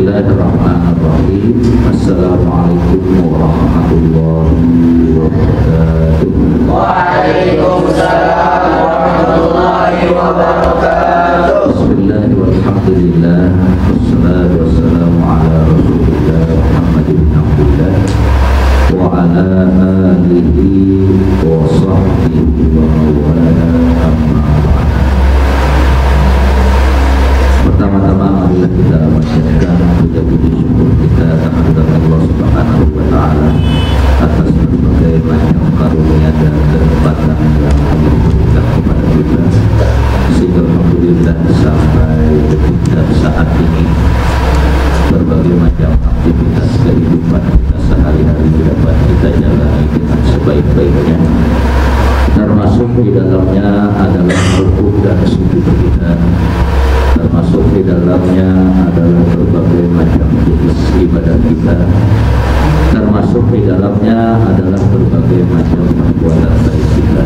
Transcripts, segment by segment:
Bismillahirrahmanirrahim. Assalamualaikum warahmatullahi wabarakatuh. Waalaikumsalam warahmatullahi wabarakatuh. Bismillah walhamdulillah wassalatu wassalamu ala rasulillah Muhammad bin Abdullah wa ala alihi wa sahbihi wa mawala amma ba'd. Pertama-tama marilah kita panjatkan puja-puji syukur kita kehadirat Allah Subhanahu wa taala atas berbagai macam karunia dan kenikmatan yang Allah berikan kepada kita, sehingga alhamdulillah sampai detik saat ini berbagai macam aktivitas kehidupan kita sehari-hari dapat kita jalani dengan sebaik-baiknya. Termasuk di dalamnya adalah rukuk dan sujud kita, termasuk di dalamnya adalah berbagai macam jenis ibadah kita, termasuk di dalamnya adalah berbagai macam perbuatan baik kita.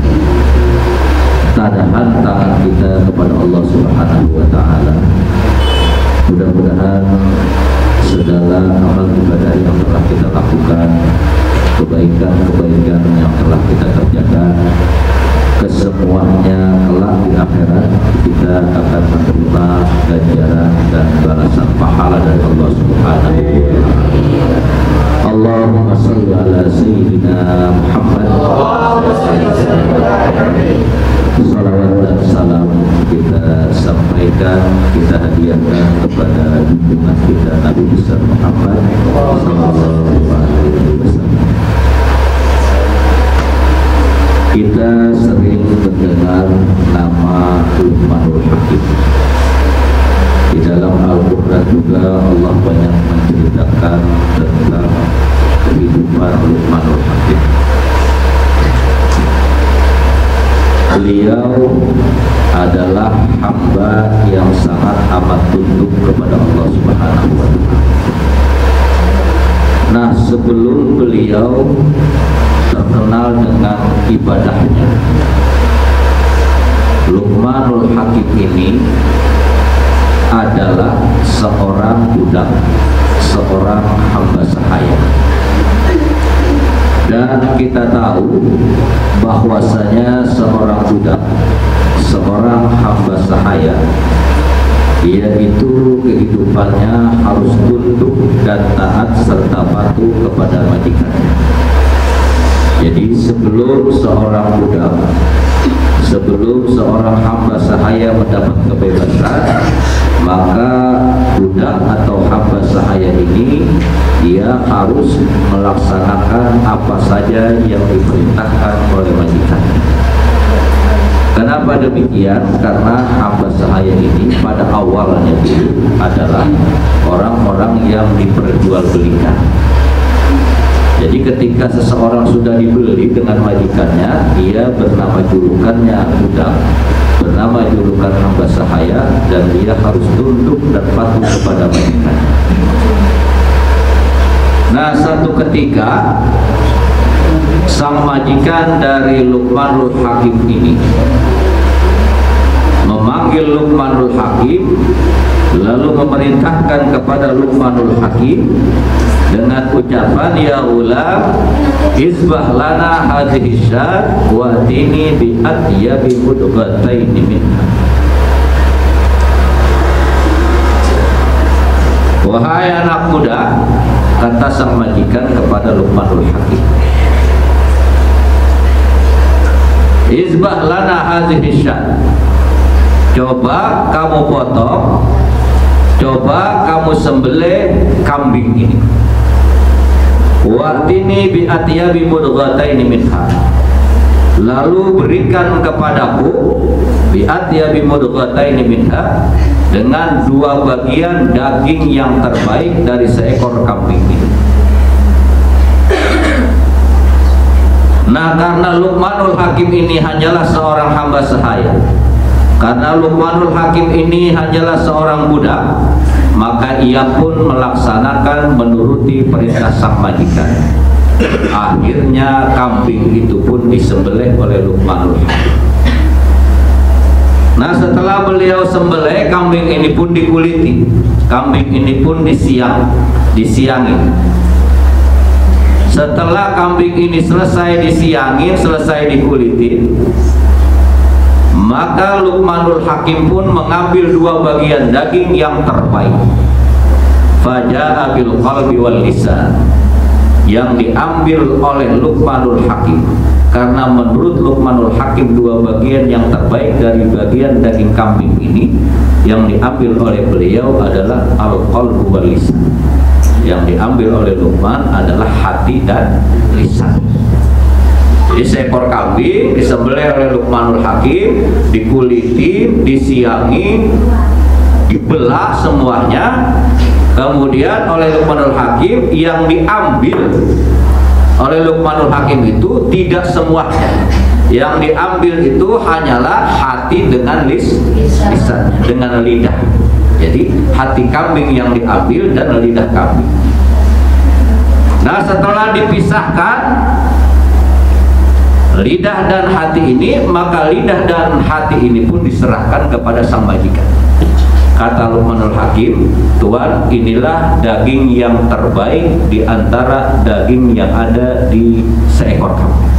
Tahan tangan kita kepada Allah Subhanahu wa taala. Mudah-mudahan segala amal ibadah yang telah kita lakukan, kebaikan-kebaikan yang telah kita kerjakan, kesemuanya kelak di akhirat kita akan menerima ganjaran dan balasan pahala dari Allah Subhanahu wa taala. Allahumma shalli ala sayyidina Muhammad. Salawat dan salam kita sampaikan, kita hadiahkan kepada junjungan kita Nabi besar Muhammad sallallahu alaihi wasallam. Kita sering mendengar nama Luqmanul Hakim. Di dalam Al-Quran juga Allah banyak menceritakan tentang kehidupan Luqmanul Hakim. Beliau adalah hamba yang sangat amat tunduk kepada Allah Subhanahu wa taala. Nah, sebelum beliau terkenal dengan ibadahnya, Luqmanul Hakim ini adalah seorang budak, seorang hamba sahaya. Dan kita tahu bahwasanya seorang budak, seorang hamba sahaya, dia itu kehidupannya harus tunduk dan taat serta patuh kepada majikannya. Jadi sebelum seorang budak, sebelum seorang hamba sahaya mendapat kebebasan, maka budak atau hamba sahaya ini dia harus melaksanakan apa saja yang diperintahkan oleh majikannya. Kenapa demikian? Karena hamba sahaya ini pada awalnya dulu adalah orang-orang yang diperjualbelikan. Jadi ketika seseorang sudah dibeli dengan majikannya, dia bernama julukannya budak, bernama julukan hamba sahaya, dan dia harus tunduk dan patuh kepada majikannya. Nah, satu ketika sang majikan dari Luqmanul Hakim ini memanggil Luqmanul Hakim, lalu memerintahkan kepada Luqmanul Hakim dengan ucapan, ya ulam, izbah lana hadhihi syat wa tini bi atyabi mudghataini minha. Wahai anak muda, kata sang majikan kepada Luqmanul Hakim, izbah lana hadhihi syat, coba kamu potong, coba kamu sembelih kambing ini. Watini bi atyabi mudghataini minha, lalu berikan kepadaku bi atyabi mudghataini minha, dengan dua bagian daging yang terbaik dari seekor kambing ini. Nah, karena Luqmanul Hakim ini hanyalah seorang hamba sahaya, karena Luqmanul Hakim ini hanyalah seorang budak, maka ia pun melaksanakan menuruti perintah sang majikan. Akhirnya kambing itu pun disembelih oleh Luqmanul Hakim. Nah, setelah beliau sembelih, kambing ini pun dikuliti, kambing ini pun disiangi. Setelah kambing ini selesai disiangin, selesai dikuliti, maka Luqmanul Hakim pun mengambil 2 bagian daging yang terbaik. Faja'a bil qalbi wal lisan, yang diambil oleh Luqmanul Hakim, karena menurut Luqmanul Hakim 2 bagian yang terbaik dari bagian daging kambing ini yang diambil oleh beliau adalah al-qalbu wal lisan. Yang diambil oleh Luqman adalah hati dan lisan. Jadi seekor kambing disembelih oleh Luqmanul Hakim, dikuliti, disiangi, dibelah semuanya. Kemudian oleh Luqmanul Hakim, yang diambil oleh Luqmanul Hakim itu tidak semuanya. Yang diambil itu hanyalah hati dengan lisan, dengan lidah. Jadi hati kambing yang diambil dan lidah kambing. Nah, setelah dipisahkan lidah dan hati ini, maka lidah dan hati ini pun diserahkan kepada sang majikan. Kata Luqmanul Hakim, Tuan, inilah daging yang terbaik di antara daging yang ada di seekor kambing.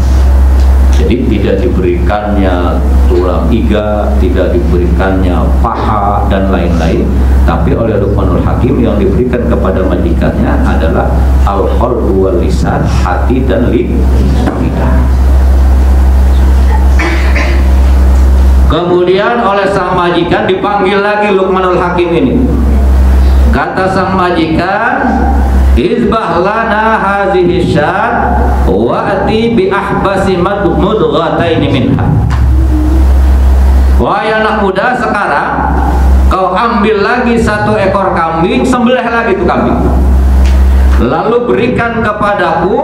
Jadi tidak diberikannya tulang iga, tidak diberikannya paha dan lain-lain, tapi oleh Luqmanul Hakim yang diberikan kepada majikannya adalah al-qalbu wal lisan, hati dan lidah. Kemudian oleh sang majikan dipanggil lagi Luqmanul Hakim ini. Kata sang majikan, izbah lana hazihi syat wa'ati bi ahbasi mudghataini minha. Wahai anak muda, sekarang kau ambil lagi 1 ekor kambing, sembelih lagi itu kambing, lalu berikan kepadaku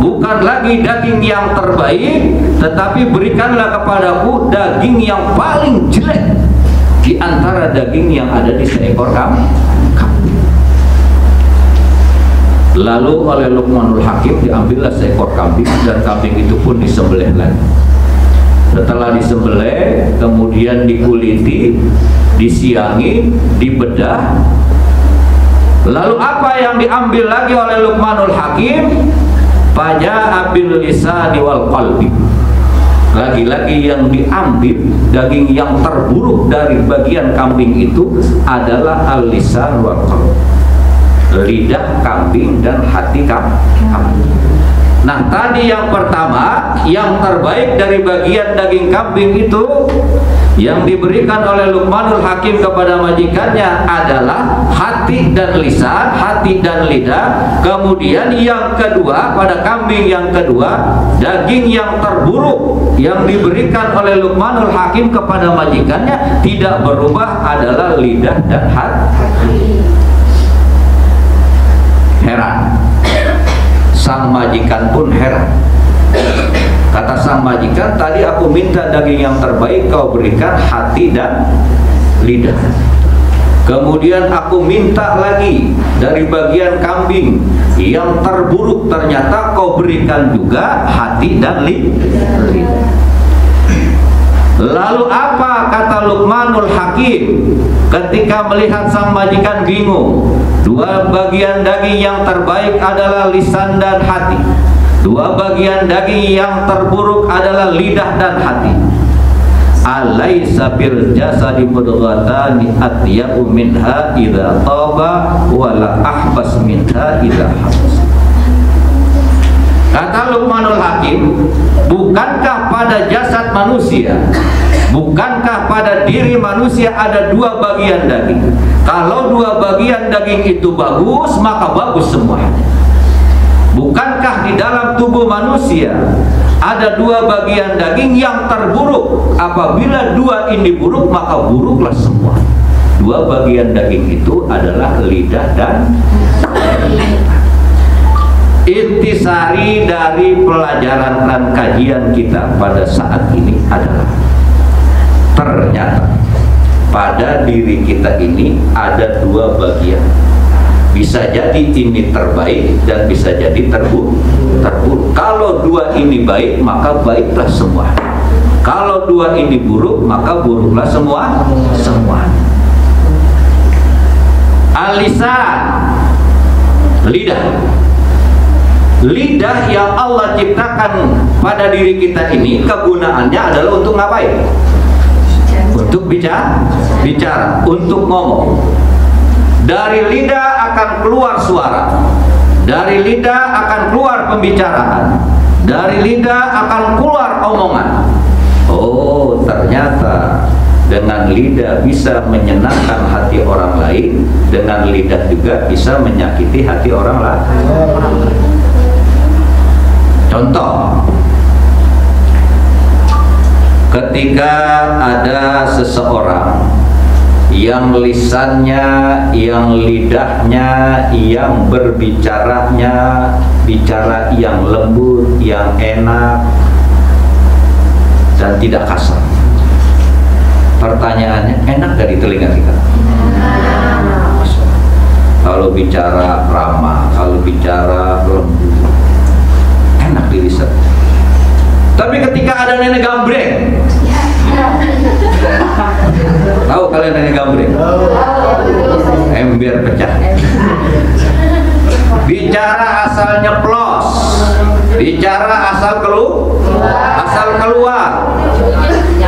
bukan lagi daging yang terbaik, tetapi berikanlah kepadaku daging yang paling jelek di antara daging yang ada di seekor kambing. Lalu oleh Luqmanul Hakim diambillah seekor kambing, dan kambing itu pun disembelih lagi. Setelah disembelih, kemudian dikuliti, disiangi, dibedah. Lalu apa yang diambil lagi oleh Luqmanul Hakim? Faja'a bil lisani wal qalbi. Lagi-lagi yang diambil daging yang terburuk dari bagian kambing itu adalah al-lisan wal qalbi, lidah kambing dan hati kambing. Nah, tadi yang pertama, yang terbaik dari bagian daging kambing itu yang diberikan oleh Luqmanul Hakim kepada majikannya adalah hati dan lisan, hati dan lidah. Kemudian yang kedua, pada kambing yang kedua, daging yang terburuk yang diberikan oleh Luqmanul Hakim kepada majikannya tidak berubah adalah lidah dan hati. Heran, sang majikan pun heran. Kata sang majikan, tadi aku minta daging yang terbaik, kau berikan hati dan lidah. Kemudian aku minta lagi dari bagian kambing yang terburuk, ternyata kau berikan juga hati dan lidah. Lalu apa kata Luqmanul Hakim ketika melihat sang majikan bingung? 2 bagian daging yang terbaik adalah lisan dan hati, 2 bagian daging yang terburuk adalah lidah dan hati. Alaysa bil jasadi mudghatani atyabu minha idza taba wala ahbas minha idza habas. Kata Luqmanul Hakim, bukankah pada jasad manusia, bukankah pada diri manusia ada 2 bagian daging? Kalau 2 bagian daging itu bagus, maka bagus semuanya. Bukankah di dalam tubuh manusia ada 2 bagian daging yang terburuk? Apabila 2 ini buruk, maka buruklah semua. 2 bagian daging itu adalah lidah dan intisari dari pelajaran dan kajian kita pada saat ini adalah ternyata pada diri kita ini ada 2 bagian. Bisa jadi ini terbaik dan bisa jadi terburuk. Kalau 2 ini baik, maka baiklah semua. Kalau dua ini buruk, maka buruklah semua. Al-lisan, lidah. Lidah yang Allah ciptakan pada diri kita ini, kegunaannya adalah untuk ngapain? Untuk bicara, untuk ngomong. Dari lidah akan keluar suara, dari lidah akan keluar pembicaraan, dari lidah akan keluar omongan. Oh, ternyata dengan lidah bisa menyenangkan hati orang lain, dengan lidah juga bisa menyakiti hati orang lain. Contoh, ketika ada seseorang yang lisannya, yang lidahnya, yang berbicaranya, bicara yang lembut, yang enak, dan tidak kasar. Pertanyaannya, enak gak di telinga kita? Kalau bicara ramah, kalau bicara lembut, enak di lisan. Tapi ketika ada nenek gambreng, tahu kalian nenek gambreng? Ember pecah. Bicara asal nyeplos, bicara asal keluar.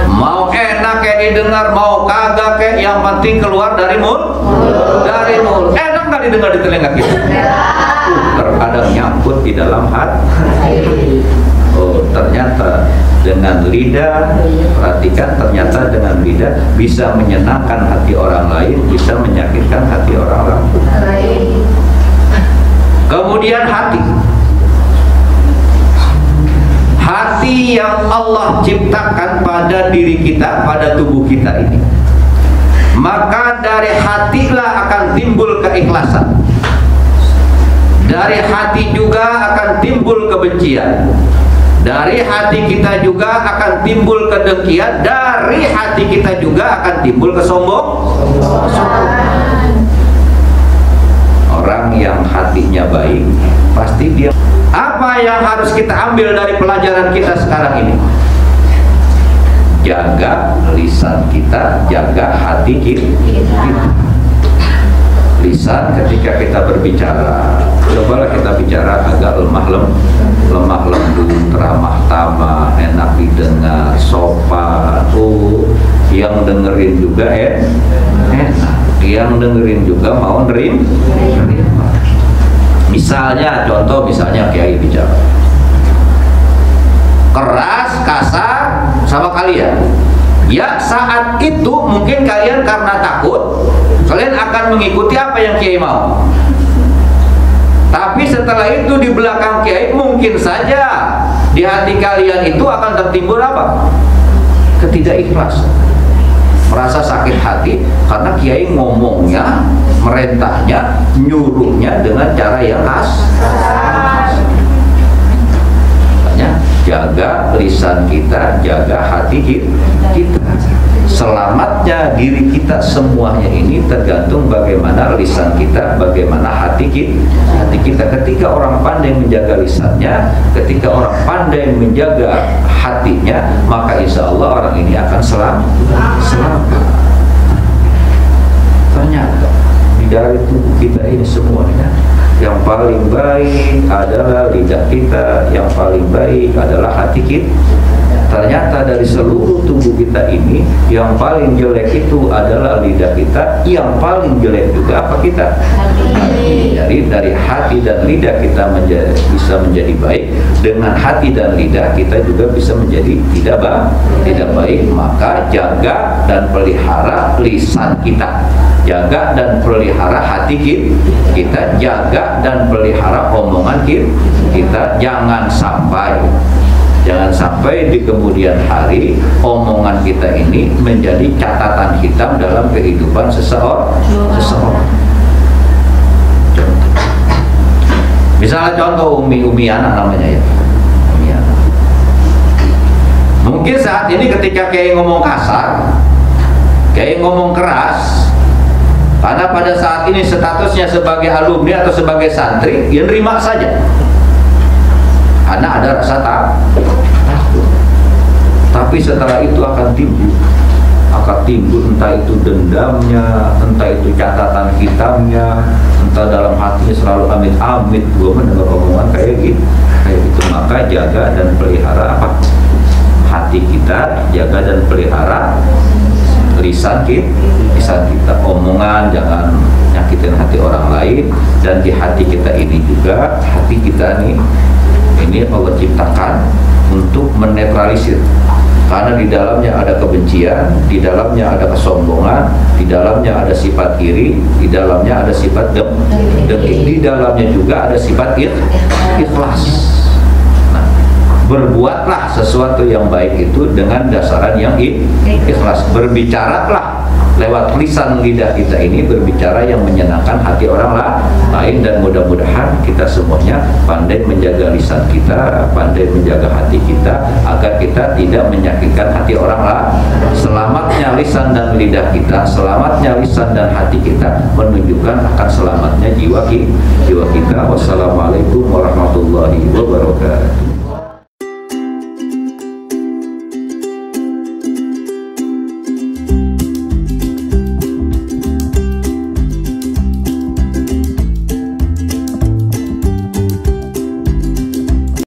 Mau enak kayak didengar, mau kagak kayak, yang penting keluar dari mulut. Enak nggak didengar di telinga kita? Terkadang nyangkut di dalam hati. Oh, ternyata dengan lidah, perhatikan, ternyata dengan lidah bisa menyenangkan hati orang lain, bisa menyakitkan hati orang lain. Kemudian hati. Hati yang Allah ciptakan pada diri kita, pada tubuh kita ini. Maka dari hatilah akan timbul keikhlasan. Dari hati juga akan timbul kebencian. Dari hati kita juga akan timbul kedengkian. Dari hati kita juga akan timbul kesombongan. Orang yang hatinya baik, pasti dia. Apa yang harus kita ambil dari pelajaran kita sekarang ini? Jaga lisan kita, jaga hati kita. Lisan ketika kita berbicara, cobalah kita bicara agak lemah lembut, ramah tamah, enak didengar, sopan. Yang dengerin juga enak, yang dengerin juga mau nerima. Misalnya, misalnya Kiai bicara keras, kasar sama kalian. Ya, saat itu mungkin kalian karena takut, kalian akan mengikuti apa yang Kiai mau. Tapi setelah itu di belakang Kiai mungkin saja di hati kalian itu akan tertimbul apa? Ketidakikhlasan. Merasa sakit hati karena Kiai ngomongnya, merintahnya, nyuruhnya dengan cara yang kasar. Makanya jaga lisan kita, jaga hati kita. Selamatnya diri kita semuanya ini tergantung bagaimana lisan kita, bagaimana hati kita. Ketika orang pandai menjaga lisannya, ketika orang pandai menjaga hatinya, maka insya Allah orang ini akan selamat. Ternyata di dari tubuh kita ini semuanya, yang paling baik adalah lidah kita, yang paling baik adalah hati kita. Ternyata dari seluruh tubuh kita ini, yang paling jelek itu adalah lidah kita, yang paling jelek juga apa kita? Hati. Jadi dari hati dan lidah kita bisa menjadi baik, dengan hati dan lidah kita juga bisa menjadi tidak baik. Maka jaga dan pelihara lisan kita, jaga dan pelihara hati kita, jaga dan pelihara omongan kita. Jangan sampai di kemudian hari omongan kita ini menjadi catatan hitam dalam kehidupan seseorang. Misalnya contoh umi-umiana namanya ya. Mungkin saat ini ketika Kiai ngomong kasar, Kiai ngomong keras, karena pada saat ini statusnya sebagai alumni atau sebagai santri, ya nerima saja. Karena ada rasa takut. Tapi setelah itu akan timbul entah itu dendamnya, entah itu catatan hitamnya, entah dalam hatinya selalu amit-amit. Gue mendengar omongan kayak gitu. Maka jaga dan pelihara apa? Hati kita, jaga dan pelihara lisan kita. Omongan jangan nyakitin hati orang lain. Dan di hati kita ini juga, hati kita nih, ini Allah ciptakan untuk menetralisir. Karena di dalamnya ada kebencian, di dalamnya ada kesombongan, di dalamnya ada sifat iri, di dalamnya ada sifat dengki, di dalamnya juga ada sifat ikhlas. Nah, berbuatlah sesuatu yang baik itu dengan dasaran yang ikhlas. Berbicaralah lewat lisan lidah kita ini, berbicara yang menyenangkan hati orang lain. Dan mudah-mudahan kita semuanya pandai menjaga lisan kita, pandai menjaga hati kita, agar kita tidak menyakitkan hati orang lain. Selamatnya lisan dan lidah kita, selamatnya lisan dan hati kita menunjukkan akan selamatnya jiwa kita. Wassalamualaikum warahmatullahi wabarakatuh.